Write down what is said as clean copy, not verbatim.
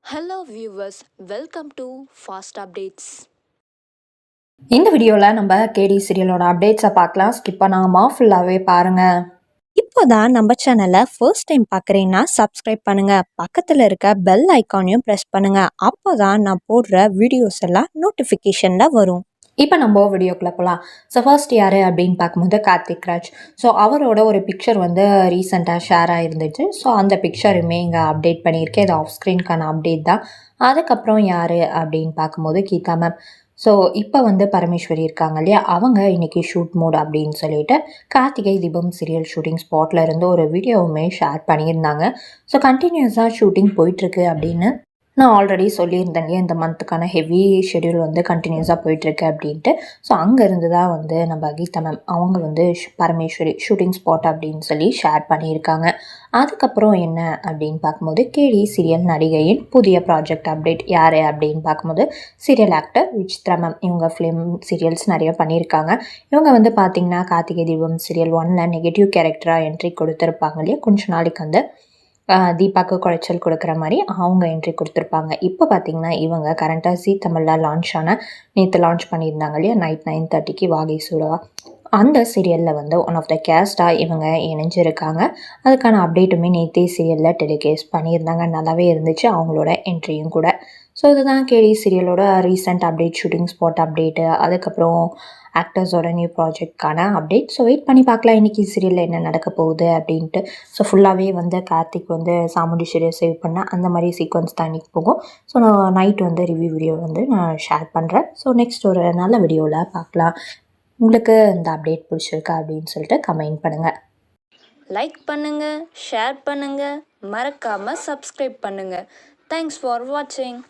Hello viewers, welcome to Fast Updates. இந்த வீடியோவில் நம்ம கேடி சீரியலோட அப்டேட்ஸை பார்க்கலாம். ஸ்கிப் பண்ணாமல் ஃபுல்லாகவே பாருங்கள். இப்போதான் நம்ம சேனலை ஃபர்ஸ்ட் டைம் பார்க்குறீங்கன்னா சப்ஸ்கிரைப் பண்ணுங்கள். பக்கத்தில் இருக்க பெல் ஐக்கானையும் ப்ரெஸ் பண்ணுங்கள். அப்போ தான் நான் போடுற வீடியோஸ் எல்லாம் நோட்டிஃபிகேஷனில் வரும். இப்போ நம்ம வீடியோக்குள்ளே போகலாம். ஸோ ஃபர்ஸ்ட் யார் அப்படின்னு பார்க்கும்போது கார்த்திக் ராஜ். ஸோ அவரோட ஒரு பிக்சர் வந்து ரீசெண்டாக ஷேர் ஆகிருந்துச்சு. ஸோ அந்த பிக்சருமே இங்கே அப்டேட் பண்ணியிருக்கேன். இது ஆஃப் ஸ்க்ரீனுக்கான அப்டேட் தான். அதுக்கப்புறம் யார் அப்படின்னு பார்க்கும்போது கீதா மேம். ஸோ இப்போ வந்து பரமேஸ்வரி இருக்காங்க இல்லையா, அவங்க இன்றைக்கி ஷூட் மோட் அப்படின்னு சொல்லிட்டு கார்த்திகை தீபம் சீரியல் ஷூட்டிங் ஸ்பாட்டில் இருந்து ஒரு வீடியோவுமே ஷேர் பண்ணியிருந்தாங்க. ஸோ கண்டினியூஸாக ஷூட்டிங் போயிட்டுருக்கு அப்படின்னு நான் ஆல்ரெடி சொல்லியிருந்தேன் இல்லையா, இந்த மந்த்துக்கான ஹெவி ஷெடியூல் வந்து கண்டினியூஸாக போயிட்டுருக்கு அப்படின்ட்டு. ஸோ அங்கேருந்து தான் வந்து நம்ம கீதா மேம் அவங்க வந்து பரமேஸ்வரி ஷூட்டிங் ஸ்பாட் அப்படின்னு சொல்லி ஷேர் பண்ணியிருக்காங்க. அதுக்கப்புறம் என்ன அப்படின்னு பார்க்கும்போது கேடி சீரியல் நடிகையின் புதிய ப்ராஜெக்ட் அப்டேட் யார் அப்படின்னு பார்க்கும்போது சீரியல் ஆக்டர் விசித்ரா மேம். இவங்க ஃபிலிம் சீரியல்ஸ் நிறைய பண்ணியிருக்காங்க. இவங்க வந்து பார்த்திங்கன்னா கார்த்திகை தீபம் சீரியல் 1ல் நெகட்டிவ் கேரக்டராக என்ட்ரி கொடுத்துருப்பாங்க இல்லையா, கொஞ்ச நாளைக்கு வந்து தீபாவுக்கு குடைச்சல் கொடுக்குற மாதிரி அவங்க என்ட்ரி கொடுத்துருப்பாங்க. இப்போ பார்த்திங்கன்னா இவங்க கரண்ட்டாக ஜீ தமிழில் லான்ச் ஆன நேற்று லான்ச் பண்ணியிருந்தாங்க இல்லையா, நைட் 9:30க்கு வாகை சூடவா, அந்த சீரியலில் வந்து ஒன் ஆஃப் த கேஸ்டாக இவங்க இணைஞ்சிருக்காங்க. அதுக்கான அப்டேட்டுமே நேற்றே சீரியலில் டெலிகேஸ்ட் பண்ணியிருந்தாங்க. நல்லாவே இருந்துச்சு அவங்களோட என்ட்ரியும் கூட. ஸோ இதுதான் கேடி சீரியலோட recent update, shooting spot update, அதுக்கப்புறம் ஆக்டர்ஸோட நியூ ப்ராஜெக்ட்கான அப்டேட். ஸோ வெயிட் பண்ணி பார்க்கலாம் இன்றைக்கி சீரியலில் என்ன நடக்க போகுது அப்படின்ட்டு. ஸோ ஃபுல்லாகவே வந்து கார்த்திக் வந்து சாமுண்டீஸ்வரியை சேவ் பண்ண அந்த மாதிரி சீக்வன்ஸ் தான் இன்றைக்கி போகும். ஸோ நான் நைட் வந்து ரிவ்யூ வீடியோ வந்து நான் ஷேர் பண்ணுறேன். ஸோ நெக்ஸ்ட் ஒரு நல்ல வீடியோவில் பார்க்கலாம். உங்களுக்கு இந்த அப்டேட் பிடிச்சிருக்கா அப்படின்னு சொல்லிட்டு கமெண்ட் பண்ணுங்கள். லைக் பண்ணுங்கள், ஷேர் பண்ணுங்கள், மறக்காமல் சப்ஸ்கிரைப் பண்ணுங்கள். தேங்க்ஸ் ஃபார் வாட்சிங்.